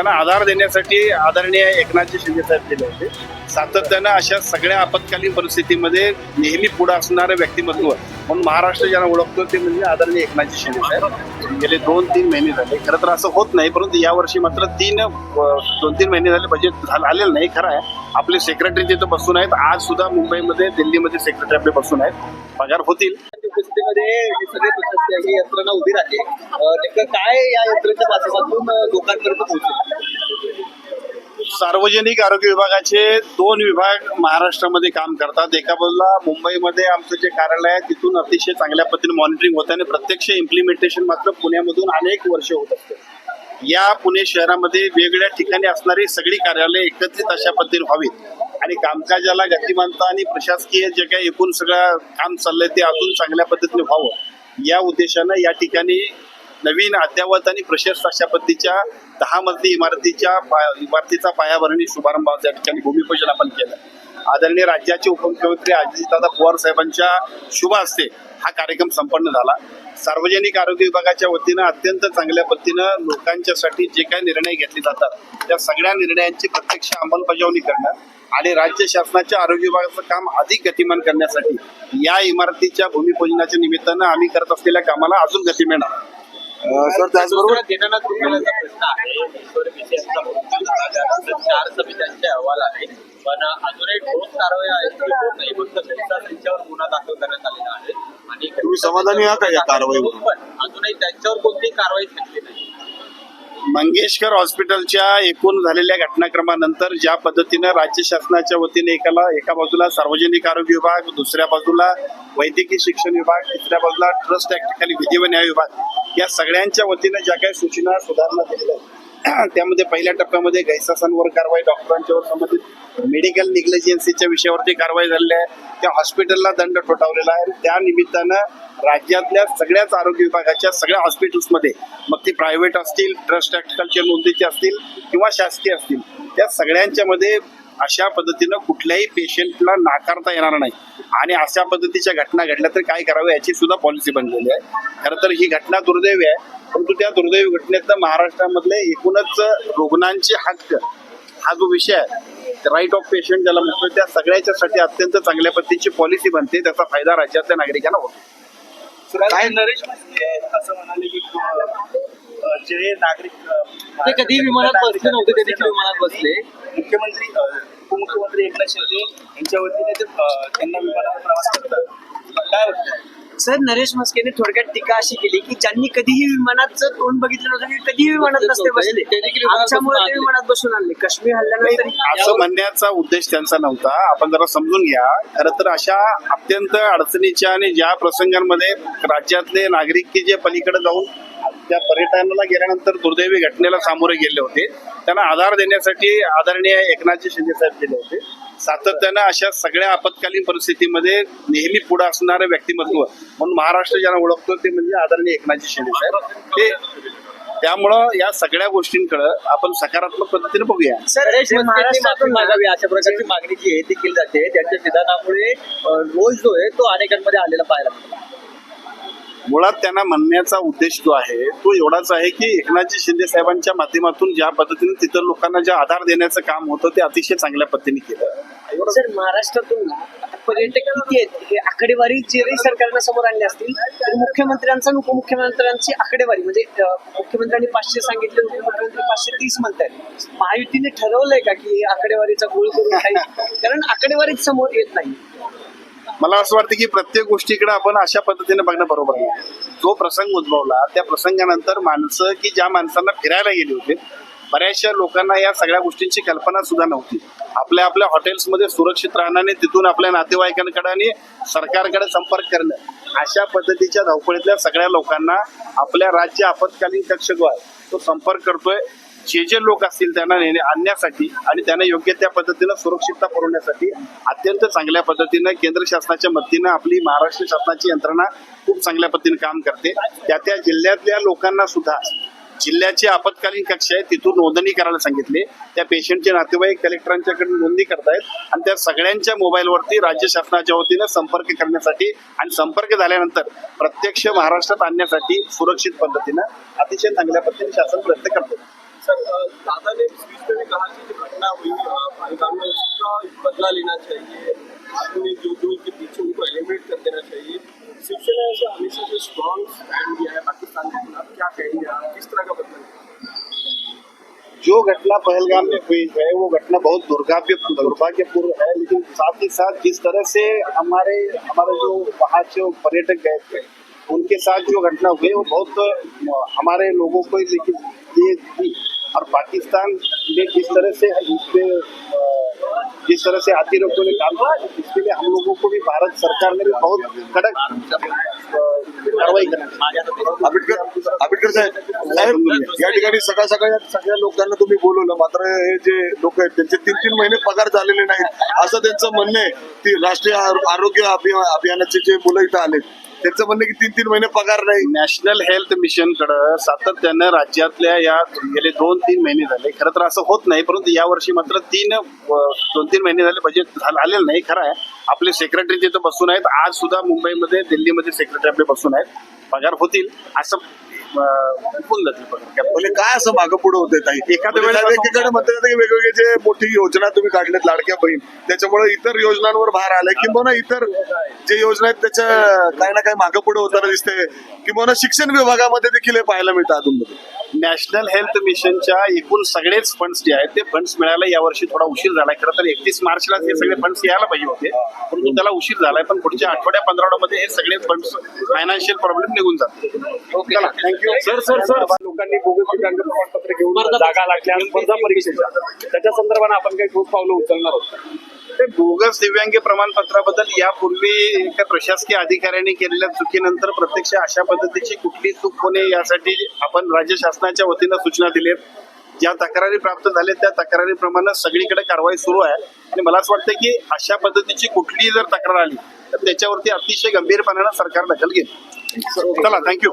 त्यांना आधार देण्यासाठी आदरणीय एकनाथजी शिंदे साहेब गेले होते. सातत्यानं अशा सगळ्या आपत्कालीन परिस्थितीमध्ये नेहमी पुढे असणारं व्यक्तिमत्व म्हणून महाराष्ट्र ज्यांना ओळखतो ते म्हणजे आदरणीय एकनाथजी शिंदे साहेब. गेले 2-3 महिने झाले. खरं तर असं होत नाही, परंतु यावर्षी मात्र 2-3 महिने झाले बजेट आलेलं नाही. खरं आहे, आपले सेक्रेटरी तिथं बसून आहेत. आज सुद्धा मुंबईमध्ये, दिल्लीमध्ये सेक्रेटरी आपले बसून आहेत. पगार होतील. उपस्थितीमध्ये सगळे प्रशासकीय ही यंत्रणा उभी राहते. नेमकं काय या यंत्रणेच्या माध्यमातून लोकांपर्यंत पोहोचेल? सार्वजनिक आरोग्य विभागाचे 2 विभाग महाराष्ट्रामध्ये काम करतात. एका बाजूला मुंबईमध्ये आमचं जे कार्यालय आहे तिथून अतिशय चांगल्या पद्धतीने मॉनिटरिंग होतं आणि प्रत्यक्ष इम्प्लिमेंटेशन मात्र पुण्यामधून अनेक वर्ष होत असते. या पुणे शहरामध्ये वेगवेगळ्या ठिकाणी असणारी सगळी कार्यालय एकत्रित अशा पद्धतीने व्हावीत आणि कामकाजाला गतिमानता आणि प्रशासकीय जे काही एकूण सगळं काम चाललंय ते अजून चांगल्या पद्धतीने व्हावं या उद्देशानं या ठिकाणी नवीन अद्ययावत आणि प्रशस्त अशा पद्धतीच्या 10 मजली इमारतीचा पायाभरणी शुभारंभ या ठिकाणी भूमिपूजन आपण केलं. आदरणीय राज्याचे उपमुख्यमंत्री अजितदादा पवार साहेबांच्या शुभ हस्ते हा कार्यक्रम संपन्न झाला. सार्वजनिक आरोग्य विभागाच्या वतीनं अत्यंत चांगल्या पद्धतीनं लोकांच्यासाठी जे काही निर्णय घेतले जातात त्या सगळ्या निर्णयांची प्रत्यक्ष अंमलबजावणी करणं आणि राज्य शासनाच्या आरोग्य विभागाचं काम अधिक गतिमान करण्यासाठी या इमारतीच्या भूमिपूजनाच्या निमित्तानं आम्ही करत असलेल्या कामाला अजून गती मिळणार. सर, त्याचबरोबर दिनानाथ कुटुंबाचा प्रश्न आहे. ईश्वर 4 समित्यांचे अहवाल आहेत, पण अजूनही ठोस कारवाई नाही. फक्त त्यांच्यावर गुन्हा दाखल करण्यात आलेला आहे आणि तुम्ही समाधानी आहात का या कारवाईवर? पण अजूनही त्यांच्यावर कोणतीही कारवाई झालेली नाही. मंगेशकर हॉस्पिटलच्या एकूण झालेल्या घटनाक्रमानंतर ज्या पद्धतीनं राज्य शासनाच्या वतीने एका बाजूला सार्वजनिक आरोग्य विभाग, दुसऱ्या बाजूला वैद्यकीय शिक्षण विभाग, तिसऱ्या बाजूला ट्रस्ट ऍक्ट खाली विधी व न्याय विभाग या सगळ्यांच्या वतीनं ज्या काही सूचना सुधारणा दिलेल्या आहेत त्यामध्ये पहिल्या टप्प्यामध्ये गैरसमजांवर कारवाई, डॉक्टरांच्यावर संबंधित मेडिकल निग्लिजन्सीच्या विषयावरती कारवाई झालेली आहे. त्या हॉस्पिटलला दंड ठोठावलेला आहे. त्या निमित्तानं राज्यातल्या सगळ्याच आरोग्य विभागाच्या सगळ्या हॉस्पिटल्समध्ये मग ती प्रायव्हेट असतील, ट्रस्ट ऍक्टच्या नोंदीचे असतील किंवा शासकीय असतील त्या सगळ्यांच्या मध्ये अशा पद्धतीनं कुठल्याही पेशंटला नाकारता येणार नाही आणि अशा पद्धतीच्या घटना घडल्या तर काय करावं याची सुद्धा पॉलिसी बनलेली आहे. खरं तर ही घटना दुर्दैवी आहे, परंतु त्या दुर्दैवी घटनेतनं महाराष्ट्रामधले एकूणच रुग्णांचे हक्क हा जो विषय आहे राईट ऑफ पेशंट ज्याला म्हणतो त्या सगळ्याच्यासाठी अत्यंत चांगल्या पद्धतीची पॉलिसी बनते. त्याचा फायदा राज्यातल्या नागरिकांना होतो. काय नरेश म्हस्के असं म्हणाले की जे नागरिक ते कधी विमानात बसले नव्हते, ते देखील विमानात बसले. मुख्यमंत्री उपमुख्यमंत्री एकनाथ शिंदे यांच्या वतीने ते त्यांना विमानात प्रवास करतात. काय वाटतं? सर, नरेश म्हस्केने थोडक्यात टीका अशी केली की ज्यांनी कधीही विमानाचं तोंड बघितलं नव्हतं की कधीही विमानात नसते बसले, आमच्यामुळे ते विमानात बसून आणले. काश्मीर हल्ल्यानंतर असं म्हणण्याचा उद्देश त्यांचा नव्हता. आपण जरा समजून घ्या. खरं तर अशा अत्यंत अडचणीच्या आणि ज्या प्रसंगांमध्ये राज्यातले नागरिक की जे पलीकडे जाऊन त्या पर्यटनाला गेल्यानंतर दुर्दैवी घटनेला सामोरे गेले होते त्यांना आधार देण्यासाठी आदरणीय एकनाथजी शिंदे साहेब गेले होते. सातत्यानं अशा सगळ्या आपत्कालीन परिस्थितीमध्ये नेहमी पुढे असणारं व्यक्तिमत्व म्हणून महाराष्ट्र ज्यांना ओळखतो ते म्हणजे आदरणीय एकनाथजी शिंदे साहेब. त्यामुळं या सगळ्या गोष्टींकडे आपण सकारात्मक पद्धतीने बघूया. नरेश म्हस्केंनी माफी मागावी अशा प्रकारची मागणी जी आहे ती केली जाते. त्यांच्या विधानामुळे रोष जो आहे तो अनेकांमध्ये आलेला पाहायला मिळतो. मुळात त्यांना म्हणण्याचा उद्देश जो आहे तो एवढाच आहे की एकनाथजी शिंदे साहेबांच्या माध्यमातून ज्या पद्धतीने तिथं लोकांना जे आधार देण्याचं काम होतं ते अतिशय चांगल्या पद्धतीने केलं. सर, महाराष्ट्रातून आता पर्यटक किती आहेत हे आकडेवारी जरी सरकारनं समोर आणली असतील तर मुख्यमंत्र्यांचा आणि उपमुख्यमंत्र्यांची आकडेवारी म्हणजे मुख्यमंत्र्यांनी 500 सांगितले, उपमुख्यमंत्री 530 म्हणतायत. महायुतीने ठरवलंय का की आकडेवारीचा गोळ करून काही, कारण आकडेवारीच समोर येत नाही. मला असं वाटतं की प्रत्येक गोष्टीकडे आपण अशा पद्धतीने बघणं बरोबर नाही. जो प्रसंग उद्भवला त्या प्रसंगानंतर माणसं की ज्या माणसांना फिरायला गेली होती बऱ्याचशा लोकांना या सगळ्या गोष्टींची कल्पना सुद्धा नव्हती. आपल्या हॉटेल्समध्ये सुरक्षित राहण्याने तिथून आपल्या नातेवाईकांकडे आणि सरकारकडे संपर्क करणं अशा पद्धतीच्या धावपळीतल्या सगळ्या लोकांना आपल्या राज्य आपत्कालीन कक्ष जो आहे तो संपर्क करतोय. जे लोक असतील त्यांना आणण्यासाठी आणि त्यांना योग्य त्या पद्धतीनं सुरक्षितता पुरवण्यासाठी अत्यंत चांगल्या पद्धतीनं केंद्र शासनाच्या मदतीनं आपली महाराष्ट्र शासनाची यंत्रणा खूप चांगल्या पद्धतीने काम करते. त्या जिल्ह्यातल्या लोकांना सुद्धा जिल्ह्याचे आपत्कालीन कक्ष आहे तिथून नोंदणी करायला सांगितले. त्या पेशंटचे नातेवाईक कलेक्टरांच्याकडे नोंदणी करतायत आणि त्या सगळ्यांच्या मोबाईलवरती राज्य शासनाच्या वतीनं संपर्क करण्यासाठी आणि संपर्क झाल्यानंतर प्रत्यक्ष महाराष्ट्रात आणण्यासाठी सुरक्षित पद्धतीनं अतिशय चांगल्या पद्धतीने शासन प्रयत्न करते. सर दादा ने स्पीच में भी कहा कि जो घटना हुई पहलगाम में उसका बदला लेना चाहिए, आदमी जो जो के पीछे उनको एलिमिनेट कर देना चाहिए। शिवसेना ऐसा हमेशा से स्ट्रॉन्ग स्टैंड दिया है पाकिस्तान के खिलाफ, क्या कहेंगे आप, किस तरह का बदला? जो घटना पहलगाम में हुई है वो घटना बहुत दुर्भाग्यपूर्ण है, लेकिन साथ ही साथ जिस तरह से हमारे जो वहाँ जो पर्यटक गए थे उनके साथ जो घटना हुई वो बहुत हमारे लोगों को ये थी। और पाकिस्तान ने जिस तरह से हाथी रोकों ने काम किया, इसके लिए हम लोगों को भी भारत सरकार ने भी बहुत कड़क कारवाई करना। आंबेडकर साहेब या ठिकाणी सकाळ सकाळी सगळ्या लोकांना तुम्ही बोलवलं, मात्र हे जे लोक आहेत त्यांचे 3-3 महिने पगार झालेले नाहीत असं त्यांचं म्हणणं आहे की राष्ट्रीय आरोग्य अभियानाचे जे मुलं इथं आले त्यांचं म्हणणं की 3-3 महिने पगार नाही। नॅशनल हेल्थ मिशन कडे सातत्यानं राज्यातल्या या गेले 2-3 महिने झाले, खरं तर असं होत नाही, परंतु यावर्षी मात्र 2-3 महिने झाले बजेट आलेलं नाही। खरं आहे आपले सेक्रेटरी तिथं बसून आहेत, आज सुद्धा मुंबईमध्ये दिल्लीमध्ये सेक्रेटरी आपले बसून आहेत, पगार होतील असं होऊन जातील पगार। म्हणजे काय असं मागं पुढे होते ताई? एखाद्या वेळेला एकीकडे म्हणतात की वेगवेगळे जे मोठी योजना तुम्ही काढल्यात लाडक्या बहीण, त्याच्यामुळे इतर योजनांवर भार आलाय, किंवा इतर जे योजना आहेत त्याच्या काही ना काही मागं पुढे होताना दिसते, किंवा शिक्षण विभागामध्ये देखील हे पाहायला मिळतं अधूनमधून। नॅशनल हेल्थ मिशनच्या एकूण सगळेच फंड्स जे आहेत ते फंड्स मिळायला यावर्षी थोडा उशीर झालाय। खरं तर 31 मार्चला हे सगळे फंड्स यायला पाहिजे होते, परंतु त्याला उशीर झालाय, पण पुढच्या आठवड्या 15 मध्ये हे सगळे फंड्स फायनान्शियल प्रॉब्लेम निघून जातील। चला, थँक्यू सर लोकांनी बोगस दिव्यांग प्रमाणपत्र घेऊन जागा लागल्या स्पर्धा परीक्षेच्या, त्याच्या संदर्भाने आपण काही ठोस पावलं उचलणार आहोत? ते बोगस दिव्यांग प्रमाणपत्राबद्दल यापूर्वी एका प्रशासकीय अधिकाऱ्यांनी केलेल्या चुकीनंतर प्रत्यक्ष अशा पद्धतीची कुठली चूक होणे यासाठी आपण राज्य शासनाच्या वतीनं सूचना दिल्यात। ज्या तक्रारी प्राप्त झाल्या त्या तक्रारीप्रमाणे सगळीकडे कारवाई सुरू आहे आणि मला असं वाटतं की अशा पद्धतीची कुठलीही जर तक्रार आली तर त्याच्यावरती अतिशय गंभीरपणानं सरकार दखल घेईल। चला, थँक्यू।